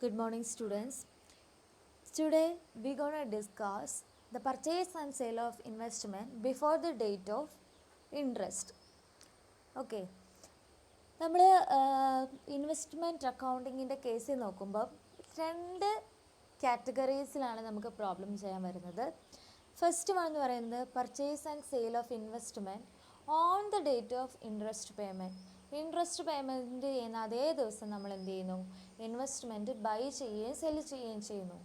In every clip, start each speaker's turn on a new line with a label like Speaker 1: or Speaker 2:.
Speaker 1: Good morning, students. Today we're going to discuss the purchase and sale of investment before the date of interest. Okay. നമ്മൾ investment അക്കൗണ്ടിങ്ങിൻ്റെ കേസിൽ നോക്കുമ്പോൾ രണ്ട് കാറ്റഗറീസിലാണ് നമുക്ക് problem ചെയ്യാൻ വരുന്നത്. First one എന്ന് പറയുന്നത് purchase and sale of investment on the date of interest payment. Interest payment ചെയ്യുന്ന അതേ ദിവസം നമ്മൾ എന്ത് ചെയ്യുന്നു? ഇൻവെസ്റ്റ്മെൻറ്റ് ബൈ ചെയ്യുകയും സെല് ചെയ്യുകയും ചെയ്യുന്നു.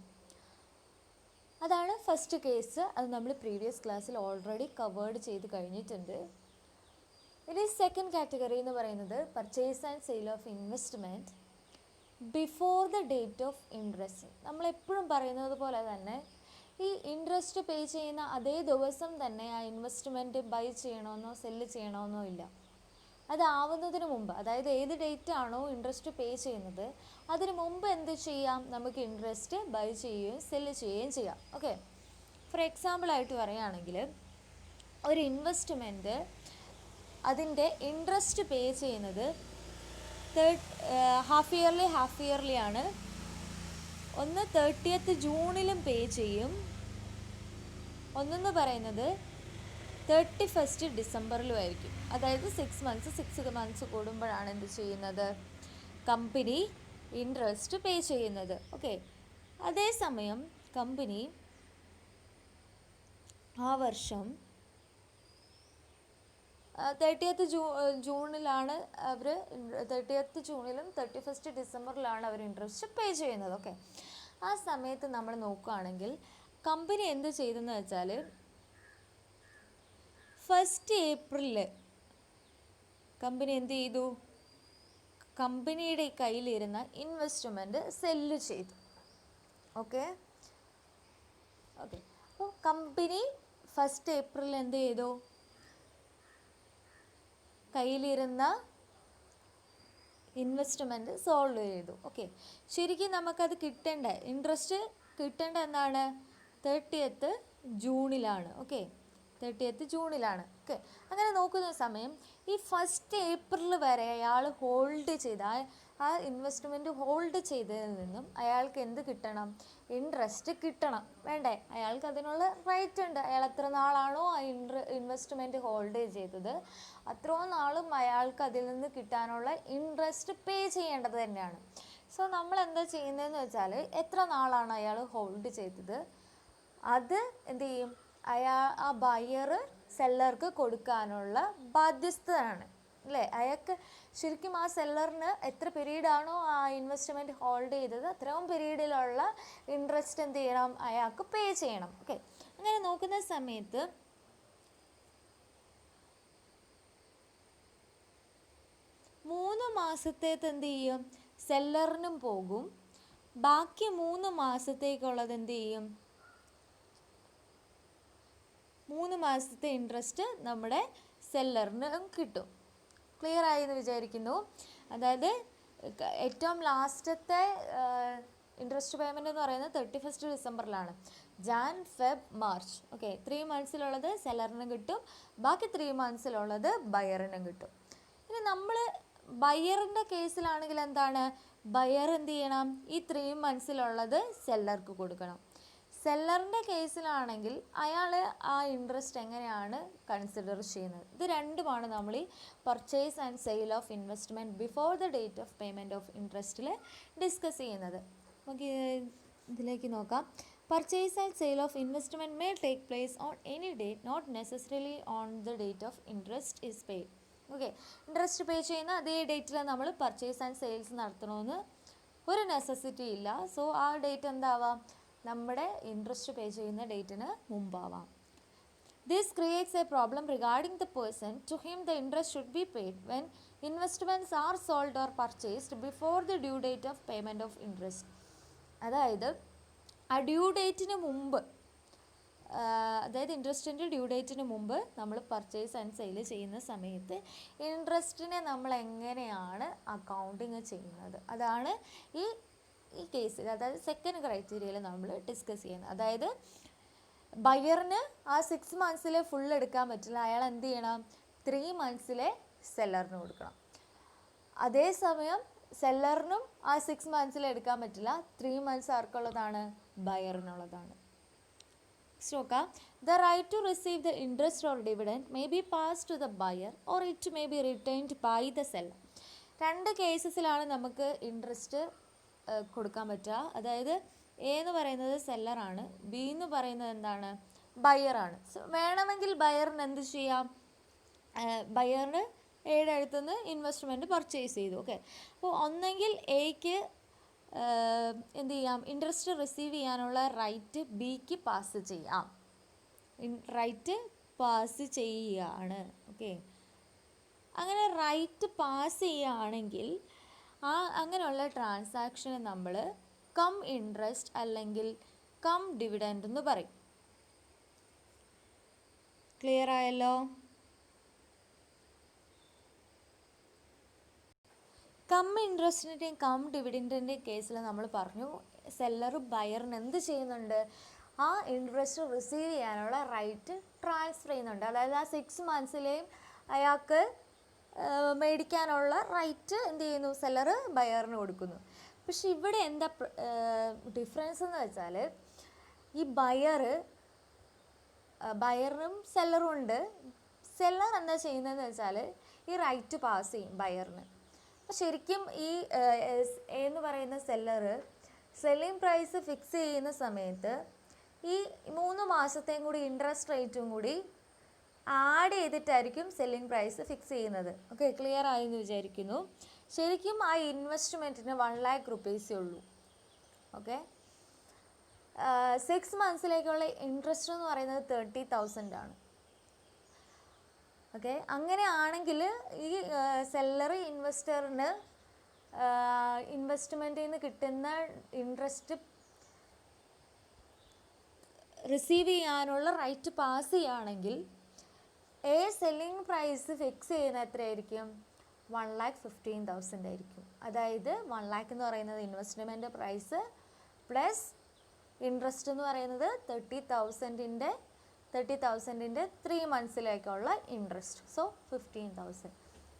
Speaker 1: അതാണ് ഫസ്റ്റ് കേസ്. അത് നമ്മൾ പ്രീവിയസ് ക്ലാസ്സിൽ ഓൾറെഡി കവേർഡ് ചെയ്ത് കഴിഞ്ഞിട്ടുണ്ട്. ഇനി സെക്കൻഡ് കാറ്റഗറി എന്ന് പറയുന്നത് purchase and sale of investment before the date of interest. നമ്മളെപ്പോഴും പറയുന്നത് പോലെ തന്നെ ഈ ഇൻട്രസ്റ്റ് പേ ചെയ്യുന്ന അതേ ദിവസം തന്നെ ആ ഇൻവെസ്റ്റ്മെൻറ്റ് ബൈ ചെയ്യണമെന്നോ സെല്ല് ചെയ്യണമെന്നോ ഇല്ല. അതാവുന്നതിന് മുമ്പ്, അതായത് ഏത് ഡേറ്റ് ആണോ ഇൻട്രസ്റ്റ് പേ ചെയ്യുന്നത് അതിന് മുമ്പ് എന്ത് ചെയ്യാം? നമുക്ക് ഇൻട്രസ്റ്റ് ബൈ ചെയ്യുകയും സെല്ല് ചെയ്യുകയും ചെയ്യാം. ഓക്കെ, ഫോർ എക്സാമ്പിളായിട്ട് പറയുകയാണെങ്കിൽ ഒരു ഇൻവെസ്റ്റ്മെൻറ്റ് അതിൻ്റെ ഇൻട്രസ്റ്റ് പേ ചെയ്യുന്നത് ഹാഫ് ഇയർലി ആണ്. ഒന്ന് 30th ജൂണിലും പേ ചെയ്യും, ഒന്നെന്ന് പറയുന്നത് 31st ഡിസംബറിലും ആയിരിക്കും. അതായത് 6 മന്ത്സ് കൂടുമ്പോഴാണ് എന്ത് ചെയ്യുന്നത്? കമ്പനി ഇൻട്രസ്റ്റ് പേ ചെയ്യുന്നത്. ഓക്കെ, അതേസമയം കമ്പനി ആ വർഷം 30th ജൂണിലാണ് അവർ 30th ജൂണിലും 31st ഡിസംബറിലാണ് അവർ ഇൻട്രസ്റ്റ് പേ ചെയ്യുന്നത്. ഓക്കെ, ആ സമയത്ത് നമ്മൾ നോക്കുകയാണെങ്കിൽ കമ്പനി എന്ത് ചെയ്തെന്ന് വെച്ചാൽ 1st ഏപ്രിലിൽ കമ്പനി എന്ത് ചെയ്തു? കമ്പനിയുടെ കയ്യിലിരുന്ന ഇൻവെസ്റ്റ്മെൻറ്റ് സെല്ല് ചെയ്തു. ഓക്കെ, അപ്പോൾ കമ്പനി 1st ഏപ്രിലിൽ എന്ത് ചെയ്തു? കയ്യിലിരുന്ന ഇൻവെസ്റ്റ്മെൻറ്റ് സോൾവ് ചെയ്തു. ഓക്കെ, ശരിക്കും നമുക്കത് ഇൻട്രസ്റ്റ് കിട്ടേണ്ട എന്നാണ്? 30th ജൂണിലാണ്. Okay, 30th ജൂണിലാണ്. ഓക്കെ, അങ്ങനെ നോക്കുന്ന സമയം ഈ 1st ഏപ്രിൽ വരെ അയാൾ ഹോൾഡ് ചെയ്ത ആ ഇൻവെസ്റ്റ്മെൻറ്റ് ഹോൾഡ് ചെയ്തതിൽ നിന്നും അയാൾക്ക് എന്ത് കിട്ടണം? ഇൻട്രസ്റ്റ് കിട്ടണം, വേണ്ടേ? അയാൾക്ക് അതിനുള്ള റൈറ്റ് ഉണ്ട്. അയാൾ എത്ര നാളാണോ ആ ഇൻവെസ്റ്റ്മെൻറ്റ് ഹോൾഡ് ചെയ്തത് അത്രയും നാളും അയാൾക്ക് അതിൽ നിന്ന് കിട്ടാനുള്ള ഇൻട്രസ്റ്റ് പേ ചെയ്യേണ്ടത് തന്നെയാണ്. സോ നമ്മൾ എന്താ ചെയ്യുന്നതെന്ന് വെച്ചാൽ എത്ര നാളാണ് അയാൾ ഹോൾഡ് ചെയ്തത് അത് എന്ത് ചെയ്യും? ആ ബയർ സെല്ലർക്ക് കൊടുക്കാനുള്ള ബാധ്യസ്ഥനാണ്, അല്ലേ? അയാൾക്ക് ശരിക്കും ആ സെല്ലറിന് എത്ര പീരീഡാണോ ആ ഇൻവെസ്റ്റ്മെൻറ്റ് ഹോൾഡ് ചെയ്തത് അത്രയും പീരീഡിലുള്ള ഇൻട്രസ്റ്റ് എന്ത് ചെയ്യണം? അയാൾക്ക് പേ ചെയ്യണം. ഓക്കെ, അങ്ങനെ നോക്കുന്ന സമയത്ത് മൂന്ന് മാസത്തേക്ക് എന്ത് ചെയ്യും? സെല്ലറിനും പോകും. ബാക്കി 3 മാസത്തേക്കുള്ളത് എന്ത് ചെയ്യും? 3 മാസത്തെ ഇൻട്രസ്റ്റ് നമ്മുടെ സെല്ലറിന് കിട്ടും. ക്ലിയർ ആയി എന്ന് വിചാരിക്കുന്നു. അതായത് ഏറ്റവും ലാസ്റ്റത്തെ ഇൻട്രസ്റ്റ് പേയ്മെൻ്റ് എന്ന് പറയുന്നത് 31st ഡിസംബറിലാണ്. Jan, Feb, March. ഓക്കെ, 3 മന്ത്സിലുള്ളത് സെല്ലറിനും കിട്ടും, ബാക്കി 3 മന്ത്സിലുള്ളത് ബയറിനും കിട്ടും. ഇനി നമ്മൾ ബയറിൻ്റെ കേസിലാണെങ്കിൽ എന്താണ്? ബയർ എന്ത് ചെയ്യണം? ഈ 3 മന്ത്സിലുള്ളത് സെല്ലർക്ക് കൊടുക്കണം. സെല്ലറിൻ്റെ കേസിലാണെങ്കിൽ അയാൾ ആ ഇൻട്രസ്റ്റ് എങ്ങനെയാണ് കൺസിഡർ ചെയ്യുന്നത്? ഇത് രണ്ടുമാണ് നമ്മൾ ഈ purchase and sale of investment before the date of payment of ഇൻട്രസ്റ്റിൽ ഡിസ്കസ് ചെയ്യുന്നത്. നമുക്ക് ഇതിലേക്ക് നോക്കാം. Purchase and sale of investment may take place on any date not necessarily on the date of interest is paid. Okay, interest pay ചെയ്യുന്ന അതേ ഡേറ്റിൽ നമ്മൾ purchase and sales നടത്തണമെന്ന് ഒരു നെസസിറ്റി ഇല്ല. സോ ആ ഡേറ്റ് എന്താവാം? നമ്മുടെ ഇൻട്രസ്റ്റ് പേ ചെയ്യുന്ന ഡേറ്റിന് മുമ്പാവാം. This creates a problem regarding the person to whom the interest should be paid when investments are sold or purchased before the due date of payment of interest. അതായത് ആ due ഡേറ്റിന് മുമ്പ്, അതായത് ഇൻട്രസ്റ്റിൻ്റെ due ഡേറ്റിന് മുമ്പ് നമ്മൾ പർച്ചേസ് ആൻഡ് സെയിൽ ചെയ്യുന്ന സമയത്ത് ഇൻട്രസ്റ്റിനെ നമ്മൾ എങ്ങനെയാണ് അക്കൗണ്ടിങ് ചെയ്യുന്നത്? അതാണ് ഈ കേസിൽ, അതായത് സെക്കൻഡ് ക്രൈറ്റീരിയയിൽ നമ്മൾ ഡിസ്കസ് ചെയ്യുന്നത്. അതായത് ബയറിന് ആ 6 മന്ത്സിലെ ഫുൾ എടുക്കാൻ പറ്റില്ല, അയാൾ എന്ത് ചെയ്യണം? 3 മന്ത്സിലെ സെല്ലറിന് കൊടുക്കണം. അതേസമയം സെല്ലറിനും ആ 6 months എടുക്കാൻ പറ്റില്ല. 3 months ആർക്കുള്ളതാണ്? ബയറിനുള്ളതാണ്. നോക്കാം. The right to receive the interest or dividend may be passed to the buyer or it may be retained by the seller. 2 കേസസിലാണ് നമുക്ക് ഇൻട്രസ്റ്റ് കൊടുക്കാൻ പറ്റുക. അതായത് എ എന്ന് പറയുന്നത് സെല്ലറാണ്, ബി എന്ന് പറയുന്നത് എന്താണ്? ബയറാണ്. വേണമെങ്കിൽ ബയറിന് എന്ത് ചെയ്യാം? ബയറിന് എയുടെ അടുത്തുനിന്ന് ഇൻവെസ്റ്റ്മെൻറ്റ് പർച്ചേസ് ചെയ്തു. ഓക്കെ, അപ്പോൾ ഒന്നെങ്കിൽ എക്ക് എന്ത് ചെയ്യാം? ഇൻട്രസ്റ്റ് റിസീവ് ചെയ്യാനുള്ള റൈറ്റ് ബിക്ക് പാസ് ചെയ്യാം. റൈറ്റ് പാസ് ചെയ്യുകയാണ്. ഓക്കെ, അങ്ങനെ റൈറ്റ് പാസ് ചെയ്യുകയാണെങ്കിൽ അങ്ങനെയുള്ള ട്രാൻസാക്ഷനെ നമ്മൾ കം ഇൻട്രസ്റ്റ് അല്ലെങ്കിൽ കം ഡിവിഡൻഡ് എന്ന് പറയും. ക്ലിയർ ആയല്ലോ? കം ഇൻട്രസ്റ്റിൻ്റെയും കം ഡിവിഡൻറ്റിൻ്റെയും കേസിൽ നമ്മൾ പറഞ്ഞു സെല്ലർ ബയറിന് എന്ത് ചെയ്യുന്നുണ്ട്? ആ ഇൻട്രസ്റ്റ് റിസീവ് ചെയ്യാനുള്ള റൈറ്റ് ട്രാൻസ്ഫർ ചെയ്യുന്നുണ്ട്. അതായത് ആ 6 monthsലെയും അയാൾക്ക് മേടിക്കാനുള്ള റൈറ്റ് എന്ത് ചെയ്യുന്നു? സെല്ലർ ബയറിന് കൊടുക്കുന്നു. പക്ഷെ ഇവിടെ എന്താ ഡിഫറൻസ് എന്ന് വെച്ചാൽ ഈ ബയറും സെല്ലറും ഉണ്ട്. സെല്ലർ എന്താ ചെയ്യുന്നതെന്ന് വെച്ചാൽ ഈ റൈറ്റ് പാസ് ചെയ്യും ബയറിന്. അപ്പോൾ ശരിക്കും ഈ എന്ന് പറയുന്ന സെല്ലർ സെല്ലിംഗ് പ്രൈസ് ഫിക്സ് ചെയ്യുന്ന സമയത്ത് ഈ 3 മാസത്തെയും കൂടി ഇൻട്രസ്റ്റ് റേറ്റും കൂടി ആഡ് ചെയ്തിട്ടായിരിക്കും സെല്ലിംഗ് പ്രൈസ് ഫിക്സ് ചെയ്യുന്നത്. ഓക്കെ, ക്ലിയർ ആയി എന്ന് വിചാരിക്കുന്നു. ശരിക്കും ആ ഇൻവെസ്റ്റ്മെൻറ്റിന് 1 lakh rupees ഉള്ളൂ. ഓക്കെ, 6 monthsലേക്കുള്ള ഇൻട്രസ്റ്റ് എന്ന് പറയുന്നത് 30,000 ആണ്. ഓക്കെ, അങ്ങനെയാണെങ്കിൽ ഈ സെല്ലർ ഇൻവെസ്റ്ററിന് ഇൻവെസ്റ്റ്മെൻറ്റിൽ നിന്ന് കിട്ടുന്ന ഇൻട്രസ്റ്റ് റിസീവ് ചെയ്യാനുള്ള റൈറ്റ് പാസ് ചെയ്യുകയാണെങ്കിൽ സെല്ലിംഗ് പ്രൈസ് ഫിക്സ് ചെയ്യുന്ന എത്രയായിരിക്കും? 1,15,000 ആയിരിക്കും. അതായത് 1 lakh എന്ന് പറയുന്നത് ഇൻവെസ്റ്റ്മെൻറ്റ് പ്രൈസ് പ്ലസ് ഇൻട്രസ്റ്റ് എന്ന് പറയുന്നത് 30,000ൻ്റെ 3 monthsലേക്കുള്ള ഇൻട്രസ്റ്റ്. സോ 15,000.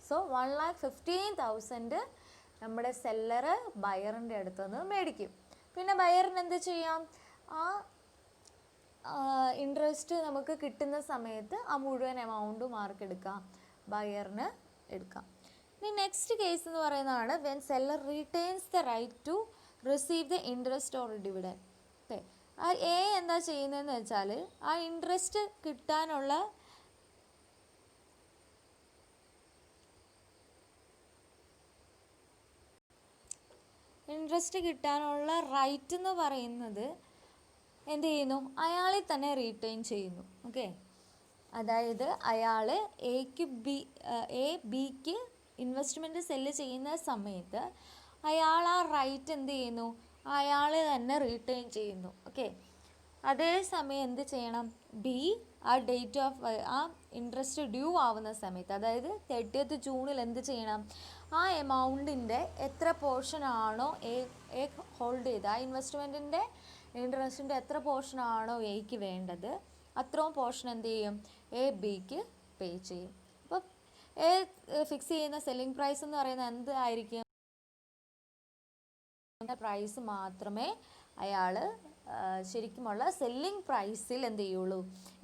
Speaker 1: സോ 1,15,000 നമ്മുടെ സെല്ലർ ബയറിൻ്റെ അടുത്തുനിന്ന് മേടിക്കും. പിന്നെ ബയറിന് എന്ത് ചെയ്യാം? ആ ഇൻട്രസ്റ്റ് നമുക്ക് കിട്ടുന്ന സമയത്ത് ആ മുഴുവൻ എമൗണ്ട് മാർക്ക് എടുക്കാം, ബയറിന് എടുക്കാം. ഇനി നെക്സ്റ്റ് കേസ് എന്ന് പറയുന്നതാണ് when seller retains the right to receive the interest or dividend. Okay, ആ എ എന്താ ചെയ്യുന്നതെന്ന് വെച്ചാൽ ആ ഇൻട്രസ്റ്റ് കിട്ടാനുള്ള റൈറ്റ് എന്ന് പറയുന്നത് എന്ത് ചെയ്യുന്നു? അയാളിൽ തന്നെ റീറ്റെയിൻ ചെയ്യുന്നു. ഓക്കെ, അതായത് അയാൾ ബിക്ക് ഇൻവെസ്റ്റ്മെൻറ്റ് സെല്ല് ചെയ്യുന്ന സമയത്ത് അയാൾ ആ റൈറ്റ് എന്ത് ചെയ്യുന്നു? അയാൾ തന്നെ റീറ്റെയിൻ ചെയ്യുന്നു. ഓക്കെ, അതേസമയം എന്ത് ചെയ്യണം? ബി ആ ഡേറ്റ് ഓഫ് ആ ഇൻട്രസ്റ്റ് ഡ്യൂ ആവുന്ന സമയത്ത്, അതായത് 30th June എന്ത് ചെയ്യണം? ആ എമൗണ്ടിൻ്റെ എത്ര പോർഷനാണോ എ ഹോൾഡ് ചെയ്ത് ആ ഇൻവെസ്റ്റ്മെൻറ്റിൻ്റെ ഇൻട്രസ്റ്റിൻ്റെ എത്ര പോർഷനാണോ എക്ക് വേണ്ടത് അത്രയും പോർഷൻ എന്ത് ചെയ്യും? ബിക്ക് പേ ചെയ്യും. അപ്പോൾ ഫിക്സ് ചെയ്യുന്ന സെല്ലിംഗ് പ്രൈസ് എന്ന് പറയുന്നത് എന്തായിരിക്കും? പ്രൈസ് മാത്രമേ അയാൾ ശരിക്കുമുള്ള സെല്ലിംഗ് പ്രൈസിൽ എന്ത് ചെയ്യുള്ളൂ?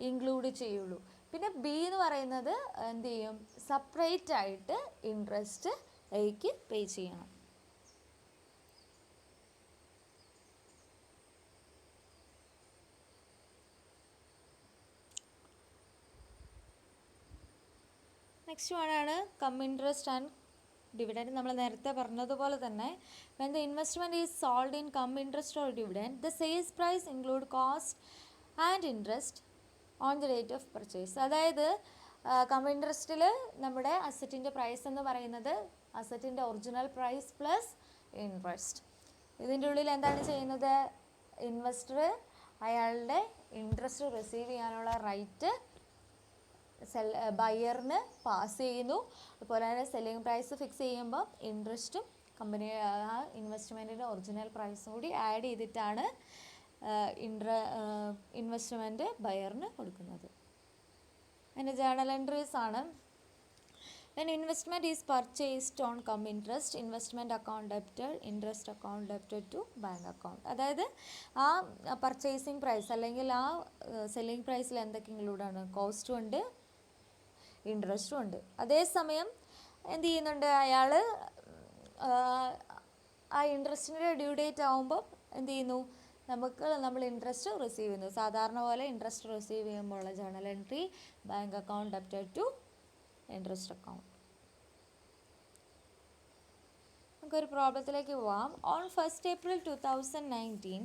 Speaker 1: ഇൻക്ലൂഡ് ചെയ്യുള്ളൂ. പിന്നെ ബി എന്ന് പറയുന്നത് എന്ത് ചെയ്യും? സെപ്പറേറ്റ് ആയിട്ട് ഇൻട്രസ്റ്റ് എക്ക് പേ ചെയ്യണം. നെക്സ്റ്റ് വണ്ണാണ് കം ഇൻട്രസ്റ്റ് ആൻഡ് ഡിവിഡൻഡ്. നമ്മൾ നേരത്തെ പറഞ്ഞതുപോലെ തന്നെ when the investment is sold in come interest or dividend, the sales price include cost and interest on the date of purchase. അതായത് കം ഇൻട്രസ്റ്റിൽ നമ്മുടെ അസറ്റിൻ്റെ പ്രൈസ് എന്ന് പറയുന്നത് അസറ്റിൻ്റെ ഒറിജിനൽ പ്രൈസ് പ്ലസ് ഇൻട്രസ്റ്റ്. ഇതിൻ്റെ ഉള്ളിൽ എന്താണ് ചെയ്യുന്നത്? ഇൻവെസ്റ്റർ അയാളുടെ ഇൻട്രസ്റ്റ് റിസീവ് ചെയ്യാനുള്ള റൈറ്റ് ബയറിന് പാസ് ചെയ്യുന്നു. അതുപോലെ തന്നെ സെല്ലിംഗ് പ്രൈസ് ഫിക്സ് ചെയ്യുമ്പോൾ ഇൻട്രസ്റ്റും കമ്പനി ആ ഇൻവെസ്റ്റ്മെൻറ്റിൻ്റെ ഒറിജിനൽ പ്രൈസും കൂടി ആഡ് ചെയ്തിട്ടാണ് ഇൻവെസ്റ്റ്മെൻറ്റ് ബയറിന് കൊടുക്കുന്നത്. അതിൻ്റെ ജേണൽ എൻട്രീസ് ആണ് When investment is purchased on come interest, investment account debited, interest account debited to bank account. അതായത് ആ പർച്ചേസിങ് പ്രൈസ് അല്ലെങ്കിൽ ആ സെല്ലിംഗ് പ്രൈസിൽ എന്തൊക്കെ ഇൻക്ലൂഡാണ്? കോസ്റ്റും ഉണ്ട്, ഇൻട്രസ്റ്റും ഉണ്ട്. അതേസമയം എന്ത് ചെയ്യുന്നുണ്ട് അയാൾ? ആ ഇൻട്രസ്റ്റിൻ്റെ ഡ്യൂ ഡേറ്റ് ആകുമ്പോൾ എന്ത് ചെയ്യുന്നു? നമ്മൾ ഇൻട്രസ്റ്റ് റിസീവ് ചെയ്യുന്നു. സാധാരണ പോലെ ഇൻട്രസ്റ്റ് റിസീവ് ചെയ്യുമ്പോഴുള്ള journal entry bank account debited to interest account. നമുക്കൊരു പ്രോബ്ലത്തിലേക്ക് പോവാം. On 1st April 2019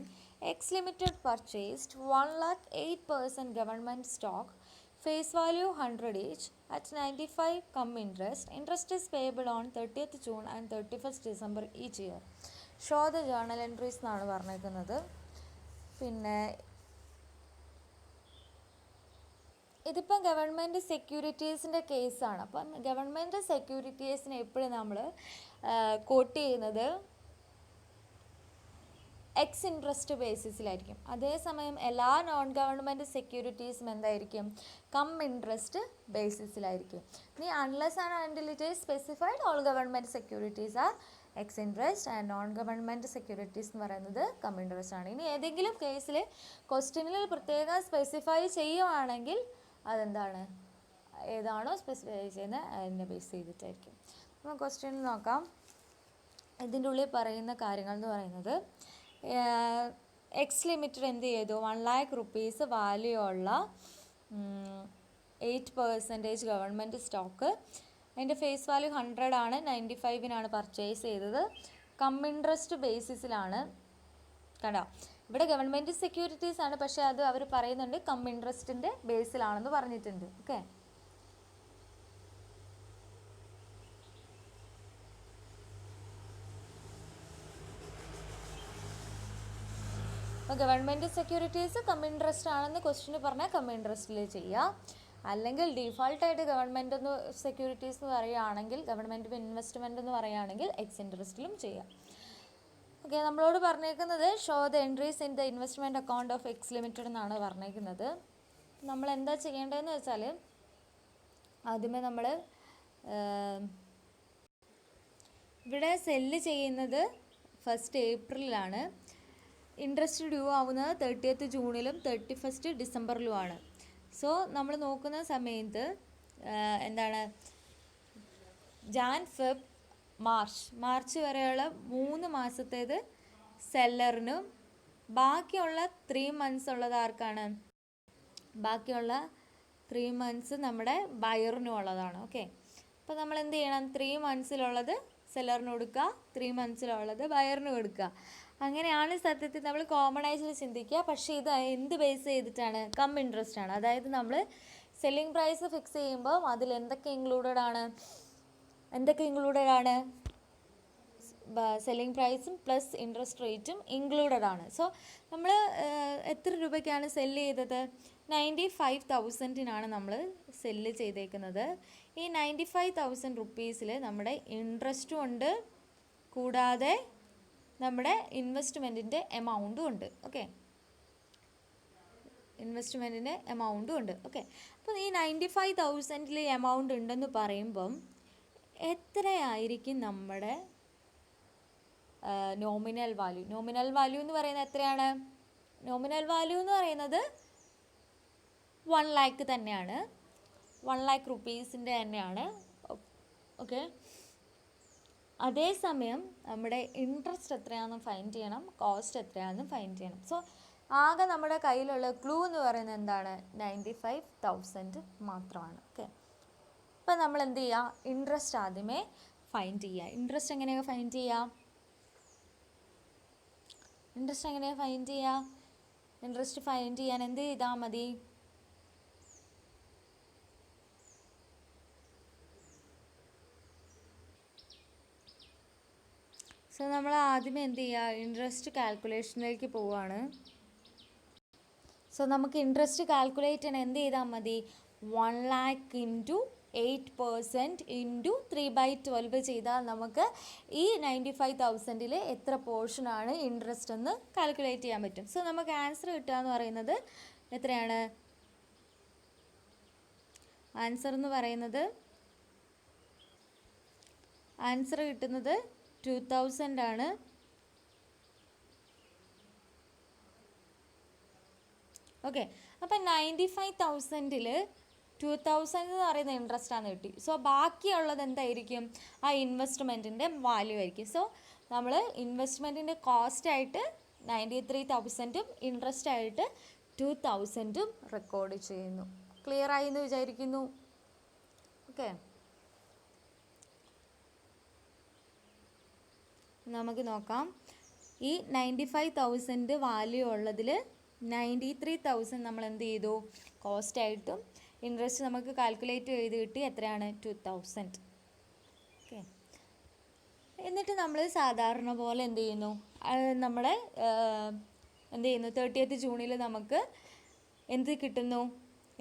Speaker 1: X Limited purchased 1,08% government stock, face value 100 each, at 95 come interest. Interest is payable on 30th June and 31st December each year. Show the journal entries എന്നാണ് പറഞ്ഞേക്കുന്നത്. പിന്നെ ഇതിപ്പം government സെക്യൂരിറ്റീസിൻ്റെ കേസാണ്. അപ്പം government സെക്യൂരിറ്റീസിനെ എപ്പോഴും നമ്മൾ coat ചെയ്യുന്നത് X interest ബേസിസിലായിരിക്കും. അതേസമയം എല്ലാ നോൺ ഗവൺമെൻറ് സെക്യൂരിറ്റീസും എന്തായിരിക്കും? കം ഇൻട്രസ്റ്റ് ബേസിസിലായിരിക്കും. ഇനി unless and until it is specified all government securities are ex interest and non government securities എന്ന് പറയുന്നത് കം ഇൻട്രസ്റ്റ് ആണ്. ഇനി ഏതെങ്കിലും കേസിൽ ക്വസ്റ്റ്യനിൽ പ്രത്യേകം സ്പെസിഫൈ ചെയ്യുവാണെങ്കിൽ അതെന്താണ്? ഏതാണോ സ്പെസിഫൈ ചെയ്യുന്നത് അതിനെ ബേസ് ചെയ്തിട്ടായിരിക്കും. നമ്മൾ ക്വസ്റ്റ്യനിൽ നോക്കാം. ഇതിൻ്റെ ഉള്ളിൽ പറയുന്ന കാര്യങ്ങൾ എന്ന് പറയുന്നത് എക്സ് ലിമിറ്റഡ് എന്ത് ചെയ്തു? 1,00,000 rupees വാല്യൂ ഉള്ള 8% ഗവൺമെൻറ് സ്റ്റോക്ക്, അതിൻ്റെ ഫേസ് വാല്യൂ 100 ആണ്, 95-നാണ് പർച്ചേസ് ചെയ്തത്, കം ഇൻട്രസ്റ്റ് ബേസിസിലാണ്. കണ്ടോ, ഇവിടെ ഗവൺമെൻറ് സെക്യൂരിറ്റീസ് ആണ്, പക്ഷേ അത് അവർ പറയുന്നുണ്ട് കം ഇൻട്രസ്റ്റിൻ്റെ ബേസിലാണെന്ന് പറഞ്ഞിട്ടുണ്ട്. ഓക്കെ, അപ്പോൾ ഗവൺമെൻറ് സെക്യൂരിറ്റീസ് കം ഇൻട്രസ്റ്റ് ആണെന്ന് ക്വസ്റ്റ്യന് പറഞ്ഞാൽ കം ഇൻട്രസ്റ്റിൽ ചെയ്യുക. അല്ലെങ്കിൽ ഡീഫോൾട്ടായിട്ട് ഗവൺമെൻറ് എന്ന് സെക്യൂരിറ്റീസ് എന്ന് പറയുകയാണെങ്കിൽ, ഗവൺമെൻറ് ഇൻവെസ്റ്റ്മെൻറ്റ് എന്ന് പറയുകയാണെങ്കിൽ എക്സ് ഇൻട്രസ്റ്റിലും ചെയ്യാം. ഓക്കെ, നമ്മളോട് പറഞ്ഞേക്കുന്നത് show the entries in the investment account of X limited എന്നാണ് പറഞ്ഞേക്കുന്നത്. നമ്മൾ എന്താ ചെയ്യേണ്ടതെന്ന് വെച്ചാൽ, ആദ്യമേ നമ്മൾ ഇവിടെ സെല്ല് ചെയ്യുന്നത് 1st Aprilലാണ്. ഇൻട്രസ്റ്റ് ഡ്യൂ ആവുന്നത് 30th ജൂണിലും 31st ഡിസംബറിലുമാണ്. സോ നമ്മൾ നോക്കുന്ന സമയത്ത് എന്താണ്, ജാൻ ഫെബ് മാർച്ച് വരെയുള്ള 3 മാസത്തേത് സെല്ലറിനും ബാക്കിയുള്ള 3 months ഉള്ളത് ആർക്കാണ്? ബാക്കിയുള്ള 3 months നമ്മുടെ ബയറിനും ഉള്ളതാണ്. ഓക്കെ, അപ്പോൾ നമ്മൾ എന്ത് ചെയ്യണം? 3 monthsലുള്ളത് സെല്ലറിന് കൊടുക്കുക, 3 monthsലുള്ളത് ബയറിന് കൊടുക്കുക. അങ്ങനെയാണ് സത്യത്തിൽ നമ്മൾ കോമൺ ആയിട്ട് ചിന്തിക്കുക. പക്ഷേ ഇത് എന്ത് ബേസ് ചെയ്തിട്ടാണ്? കം ഇൻട്രസ്റ്റ് ആണ്. അതായത് നമ്മൾ സെല്ലിംഗ് പ്രൈസ് ഫിക്സ് ചെയ്യുമ്പോൾ അതിൽ എന്തൊക്കെ ഇൻക്ലൂഡഡ് ആണ്? സെല്ലിംഗ് പ്രൈസും പ്ലസ് ഇൻട്രസ്റ്റ് റേറ്റും ഇൻക്ലൂഡഡ് ആണ്. സോ നമ്മൾ എത്ര രൂപയ്ക്കാണ് സെല്ല് ചെയ്തത്? 95,000-നാണ് നമ്മൾ സെല്ല് ചെയ്തേക്കുന്നത്. ഈ 95,000 rupees നമ്മുടെ ഇൻട്രസ്റ്റും ഉണ്ട്, കൂടാതെ നമ്മുടെ ഇൻവെസ്റ്റ്മെൻറ്റിൻ്റെ എമൗണ്ടും ഉണ്ട്. ഓക്കെ, ഇൻവെസ്റ്റ്മെൻറ്റിൻ്റെ എമൗണ്ടും ഉണ്ട്. ഓക്കെ, അപ്പോൾ ഈ 95,000 എമൗണ്ട് ഉണ്ടെന്ന് പറയുമ്പം എത്രയായിരിക്കും നമ്മുടെ നോമിനൽ വാല്യൂ? നോമിനൽ വാല്യൂ എന്ന് പറയുന്നത് എത്രയാണ്? നോമിനൽ വാല്യൂ എന്ന് പറയുന്നത് 1 lakh തന്നെയാണ്, 1 lakh rupees-ൻ്റെ തന്നെയാണ്. ഓക്കെ, അതേസമയം നമ്മുടെ ഇൻട്രസ്റ്റ് എത്രയാണെന്ന് ഫൈൻഡ് ചെയ്യണം, കോസ്റ്റ് എത്രയാണെന്ന് ഫൈൻഡ് ചെയ്യണം. സോ ആകെ നമ്മുടെ കയ്യിലുള്ള ക്ലൂ എന്ന് പറയുന്നത് എന്താണ്? 95,000 മാത്രമാണ്. ഓക്കെ, ഇപ്പം നമ്മൾ എന്ത് ചെയ്യുക? ഇൻട്രസ്റ്റ് ആദ്യമേ ഫൈൻഡ് ചെയ്യുക. ഇൻട്രസ്റ്റ് എങ്ങനെയാണ് ഫൈൻഡ് ചെയ്യുക? ഇൻട്രസ്റ്റ് ഫൈൻഡ് ചെയ്യാൻ എന്ത് ചെയ്താൽ മതി? സോ നമ്മൾ ആദ്യമേ എന്ത് ചെയ്യുക? ഇൻട്രസ്റ്റ് കാൽക്കുലേഷനിലേക്ക് പോവുകയാണ്. സോ നമുക്ക് ഇൻട്രസ്റ്റ് കാൽക്കുലേറ്റ് ചെയ്യാൻ എന്ത് ചെയ്താൽ മതി? 1 lakh ഇൻറ്റു 8% ഇൻറ്റു 3/12 ചെയ്താൽ നമുക്ക് ഈ 95,000-ൽ എത്ര പോർഷനാണ് ഇൻട്രസ്റ്റ് എന്ന് കാൽക്കുലേറ്റ് ചെയ്യാൻ പറ്റും. സോ നമുക്ക് ആൻസർ കിട്ടുക എന്ന് പറയുന്നത് എത്രയാണ്? ആൻസർ എന്ന് പറയുന്നത് ആൻസർ കിട്ടുന്നത് 2000 ആണ്. ഓക്കെ, അപ്പം 95,000-ൽ 2000 എന്ന് പറയുന്ന ഇൻട്രസ്റ്റ് ആണ് കിട്ടി. സോ ബാക്കിയുള്ളത് എന്തായിരിക്കും? ആ ഇൻവെസ്റ്റ്മെൻറ്റിൻ്റെ വാല്യൂ ആയിരിക്കും. സോ നമ്മൾ ഇൻവെസ്റ്റ്മെൻറ്റിൻ്റെ കോസ്റ്റായിട്ട് 93,000-ഉം ഇൻട്രസ്റ്റ് ആയിട്ട് 2,000-ഉം റെക്കോർഡ് ചെയ്യുന്നു. ക്ലിയർ ആയി എന്ന് വിചാരിക്കുന്നു. ഓക്കെ, നമുക്ക് നോക്കാം. ഈ 95,000 വാല്യൂ ഉള്ളതിൽ 93,000 നമ്മൾ എന്ത് ചെയ്തു? കോസ്റ്റായിട്ടും ഇൻട്രസ്റ്റ് നമുക്ക് കാൽക്കുലേറ്റ് ചെയ്ത് കിട്ടി. എത്രയാണ്? 2,000. ഓക്കെ, എന്നിട്ട് നമ്മൾ സാധാരണ പോലെ എന്ത് ചെയ്യുന്നു? നമ്മളെ എന്ത് ചെയ്യുന്നു? 30th ജൂണിൽ നമുക്ക് എന്ത് കിട്ടുന്നു?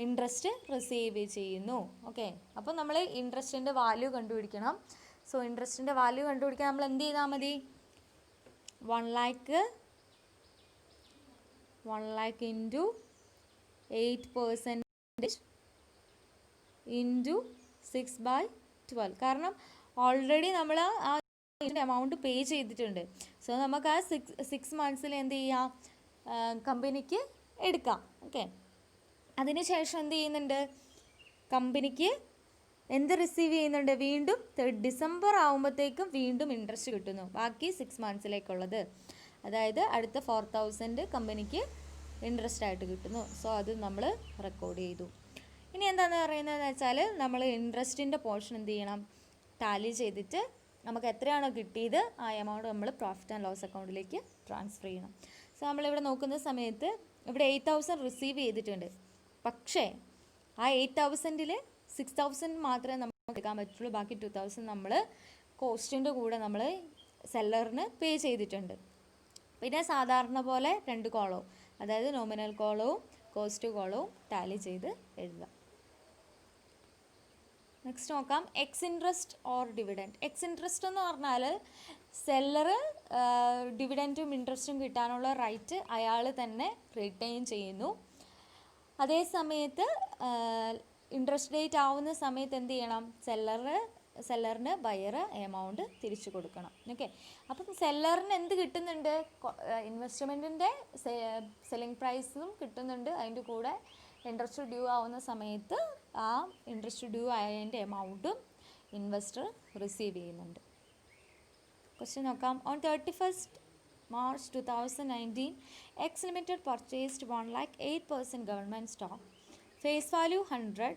Speaker 1: ഇൻട്രസ്റ്റ് റിസീവ് ചെയ്യുന്നു. ഓക്കെ, അപ്പോൾ നമ്മൾ ഇൻട്രസ്റ്റിൻ്റെ വാല്യൂ കണ്ടുപിടിക്കണം. സോ ഇൻട്രസ്റ്റിൻ്റെ വാല്യൂ കണ്ടുപിടിക്കാൻ നമ്മൾ എന്ത് ചെയ്താൽ മതി? 1 lakh ഇൻറ്റു 8% ഇൻറ്റു 6/12. കാരണം ഓൾറെഡി നമ്മൾ ആ എമൗണ്ട് പേ ചെയ്തിട്ടുണ്ട്. സോ നമുക്ക് ആ 6 മന്ത്സിൽ എന്ത് ചെയ്യാം? കമ്പനിക്ക് എടുക്കാം. ഓക്കെ, അതിനുശേഷം എന്ത് ചെയ്യുന്നുണ്ട്? കമ്പനിക്ക് എന്ത് റിസീവ് ചെയ്യുന്നുണ്ട്? വീണ്ടും ഡിസംബർ ആകുമ്പോഴത്തേക്കും വീണ്ടും ഇൻട്രസ്റ്റ് കിട്ടുന്നു, ബാക്കി 6 മന്ത്സിലേക്കുള്ളത്. അതായത് അടുത്ത 4,000 കമ്പനിക്ക് ഇൻട്രസ്റ്റ് ആയിട്ട് കിട്ടുന്നു. സോ അത് നമ്മൾ റെക്കോർഡ് ചെയ്തു. ഇനി എന്താണെന്ന് പറയുന്നതെന്ന് വെച്ചാൽ നമ്മൾ ഇൻട്രസ്റ്റിൻ്റെ പോർഷൻ എന്ത് ചെയ്യണം? ടാലി ചെയ്തിട്ട് നമുക്ക് എത്രയാണോ കിട്ടിയത് ആ എമൗണ്ട് നമ്മൾ പ്രോഫിറ്റ് ആൻഡ് ലോസ് അക്കൗണ്ടിലേക്ക് ട്രാൻസ്ഫർ ചെയ്യണം. സോ നമ്മളിവിടെ നോക്കുന്ന സമയത്ത് ഇവിടെ 8,000 റിസീവ് ചെയ്തിട്ടുണ്ട്. പക്ഷേ ആ 8,000-ൽ 6,000 മാത്രമേ നമുക്ക് എടുക്കാൻ പറ്റുള്ളൂ. ബാക്കി 2,000 നമ്മൾ കോസ്റ്റിൻ്റെ കൂടെ നമ്മൾ സെല്ലറിന് പേ ചെയ്തിട്ടുണ്ട്. പിന്നെ സാധാരണ പോലെ 2 കോളവും, അതായത് നോമിനൽ കോളവും കോസ്റ്റ് കോളവും ടാലി ചെയ്ത് എഴുതാം. നെക്സ്റ്റ് നോക്കാം, X interest or dividend. X interest എന്ന് പറഞ്ഞാൽ സെല്ലർ ഡിവിഡൻറ്റും ഇൻട്രസ്റ്റും കിട്ടാനുള്ള റൈറ്റ് അയാൾ തന്നെ റിട്ടൈൻ ചെയ്യുന്നു. അതേ സമയത്ത് ഇൻട്രസ്റ്റ് ഡേറ്റ് ആവുന്ന സമയത്ത് എന്ത് ചെയ്യണം? സെല്ലറിന് ബയർ എമൗണ്ട് തിരിച്ചു കൊടുക്കണം. ഓക്കെ, അപ്പം സെല്ലറിന് എന്ത് കിട്ടുന്നുണ്ട്? ഇൻവെസ്റ്റ്മെൻറ്റിൻ്റെ സെല്ലിംഗ് പ്രൈസും കിട്ടുന്നുണ്ട്. അതിൻ്റെ കൂടെ ഇൻട്രസ്റ്റ് ഡ്യൂ ആവുന്ന സമയത്ത് ആ ഇൻട്രസ്റ്റ് ഡ്യൂ ആയതിൻ്റെ എമൗണ്ടും ഇൻവെസ്റ്റർ റിസീവ് ചെയ്യുന്നുണ്ട്. ക്വസ്റ്റ്യൻ നോക്കാം. On 31st March 2019, X Limited purchased 1,08% government stock, face value 100,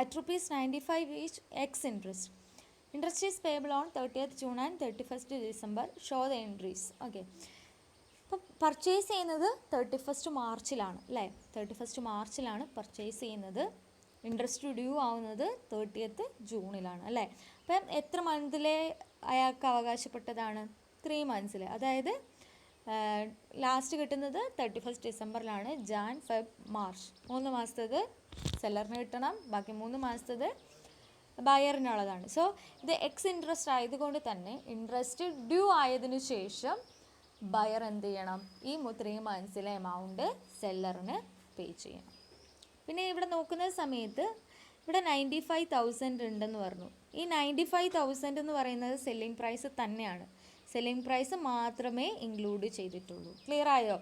Speaker 1: at rupees 95 each, X interest. Interest is payable on 30th June and 31st December. Show the entries. Okay. അപ്പോൾ purchase ചെയ്യുന്നത് 31st മാർച്ചിലാണ് അല്ലേ? 31st മാർച്ചിലാണ് purchase ചെയ്യുന്നത്. Interest due ആവുന്നത് 30th ജൂണിലാണ് അല്ലേ? അപ്പം എത്ര മന്തിലെ അയാൾക്ക് അവകാശപ്പെട്ടതാണ്? 3 മന്ത്സിൽ. അതായത് ലാസ്റ്റ് കിട്ടുന്നത് 31st ഡിസംബറിലാണ്. ജാൻ, ഫെബ്, മാർച്ച് 3 മാസത്തേത് സെല്ലറിന് കിട്ടണം. ബാക്കി 3 മാസത്തേത് ബയറിനുള്ളതാണ്. സോ ഇത് എക്സ് ഇൻട്രസ്റ്റ് ആയതുകൊണ്ട് തന്നെ ഇൻട്രസ്റ്റ് ഡ്യൂ ആയതിനു ശേഷം ബയർ എന്ത് ചെയ്യണം? ഈ 3 മന്ത്സിലെ എമൗണ്ട് സെല്ലറിന് പേ ചെയ്യണം. പിന്നെ ഇവിടെ നോക്കുന്ന സമയത്ത് ഇവിടെ 95,000 ഉണ്ടെന്ന് പറഞ്ഞു. ഈ 95,000 എന്ന് പറയുന്നത് സെല്ലിംഗ് പ്രൈസ് തന്നെയാണ്. സെല്ലിംഗ് പ്രൈസ് മാത്രമേ ഇൻക്ലൂഡ് ചെയ്തിട്ടുള്ളൂ. ക്ലിയർ ആയോ?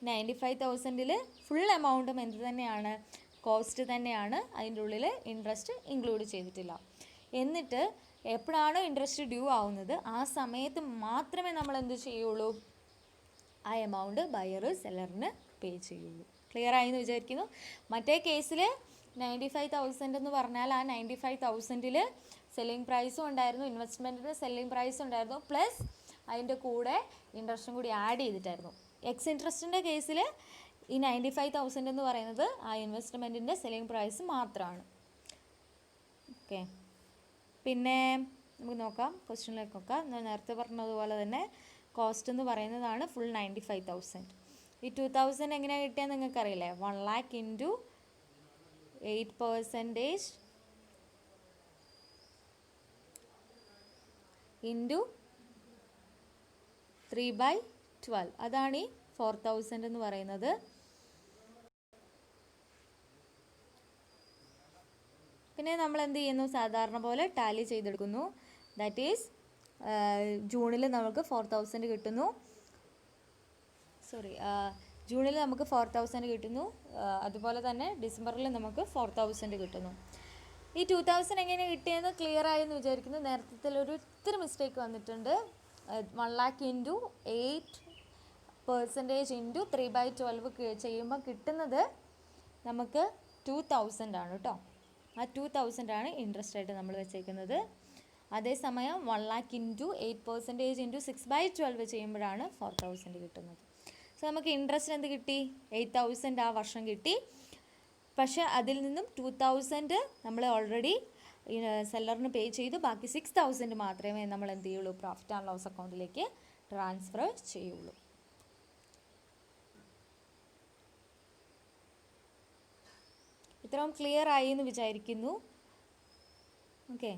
Speaker 1: 95,000-ൽ ഫുൾ എമൗണ്ടും എന്ത് തന്നെയാണ്? കോസ്റ്റ് തന്നെയാണ്. അതിൻ്റെ ഉള്ളിൽ ഇൻട്രസ്റ്റ് ഇൻക്ലൂഡ് ചെയ്തിട്ടില്ല. എന്നിട്ട് എപ്പോഴാണോ ഇൻട്രസ്റ്റ് ഡ്യൂ ആവുന്നത് ആ സമയത്ത് മാത്രമേ നമ്മൾ എന്ത് ചെയ്യുള്ളൂ? ആ എമൗണ്ട് ബയർ സെല്ലറിന് പേ ചെയ്യുള്ളൂ. ക്ലിയർ ആയി എന്ന് വിചാരിക്കുന്നു. മറ്റേ കേസിൽ 95,000 എന്ന് പറഞ്ഞാൽ ആ 95,000-ൽ സെല്ലിംഗ് പ്രൈസും ഉണ്ടായിരുന്നു, ഇൻവെസ്റ്റ്മെൻറ്റിന് സെല്ലിംഗ് പ്രൈസും ഉണ്ടായിരുന്നു, പ്ലസ് അതിൻ്റെ കൂടെ ഇൻട്രസ്റ്റും കൂടി ആഡ് ചെയ്തിട്ടായിരുന്നു. എക്സ് ഇൻട്രസ്റ്റിൻ്റെ കേസിൽ ഈ 95,000 എന്ന് പറയുന്നത് ആ ഇൻവെസ്റ്റ്മെൻറ്റിൻ്റെ സെല്ലിംഗ് പ്രൈസ് മാത്രമാണ്. ഓക്കെ, പിന്നെ നമുക്ക് നോക്കാം, ക്വസ്റ്റ്യനിലേക്ക് നോക്കാം. ഞാൻ നേരത്തെ പറഞ്ഞതുപോലെ തന്നെ കോസ്റ്റ് എന്ന് പറയുന്നതാണ് ഫുൾ 95,000. ഈ 2,000 എങ്ങനെയാണ് കിട്ടിയാൽ നിങ്ങൾക്കറിയില്ലേ? 1 lakh ഇൻറ്റു 8% ഇൻറ്റു 3/12. അതാണ് ഈ 4,000 എന്ന് പറയുന്നത്. പിന്നെ നമ്മൾ എന്ത് ചെയ്യുന്നു? സാധാരണ പോലെ ടാലി ചെയ്തെടുക്കുന്നു. ദാറ്റ് ഈസ് ജൂണിൽ നമുക്ക് 4000 കിട്ടുന്നു. ജൂണിൽ നമുക്ക് 4000 കിട്ടുന്നു. അതുപോലെ തന്നെ ഡിസംബറിൽ നമുക്ക് 4000 കിട്ടുന്നു. ഈ 2000 എങ്ങനെ കിട്ടിയെന്ന് ക്ലിയർ ആയെന്ന് വിചാരിക്കുന്നു. നേരത്തെ ഒരു ഇത്തിരി മിസ്റ്റേക്ക് വന്നിട്ടുണ്ട്. 1 lakh ഇൻറ്റു 8% ഇൻറ്റു 3/12 ചെയ്യുമ്പോൾ കിട്ടുന്നത് നമുക്ക് 2000 ആണ് കേട്ടോ. ആ 2000 ആണ് ഇൻട്രസ്റ്റ് ആയിട്ട് നമ്മൾ വെച്ചേക്കുന്നത്. അതേസമയം 1 lakh ഇൻറ്റു 8% ഇൻറ്റു 6/12 ചെയ്യുമ്പോഴാണ് 4000 കിട്ടുന്നത്. സോ നമുക്ക് ഇൻട്രസ്റ്റ് എന്ത് കിട്ടി? 8000 ആ വർഷം കിട്ടി. പക്ഷേ അതിൽ നിന്നും 2000 നമ്മൾ ഓൾറെഡി സെല്ലറിന് പേ ചെയ്തു. ബാക്കി 6000 മാത്രമേ നമ്മൾ എന്ത് ചെയ്യുള്ളൂ? പ്രോഫിറ്റ് ആൻഡ് ലോസ് അക്കൗണ്ടിലേക്ക് ട്രാൻസ്ഫർ ചെയ്യുള്ളൂ. ഇത്രയും ക്ലിയർ ആയി എന്ന് വിചാരിക്കുന്നു. ഓക്കെ.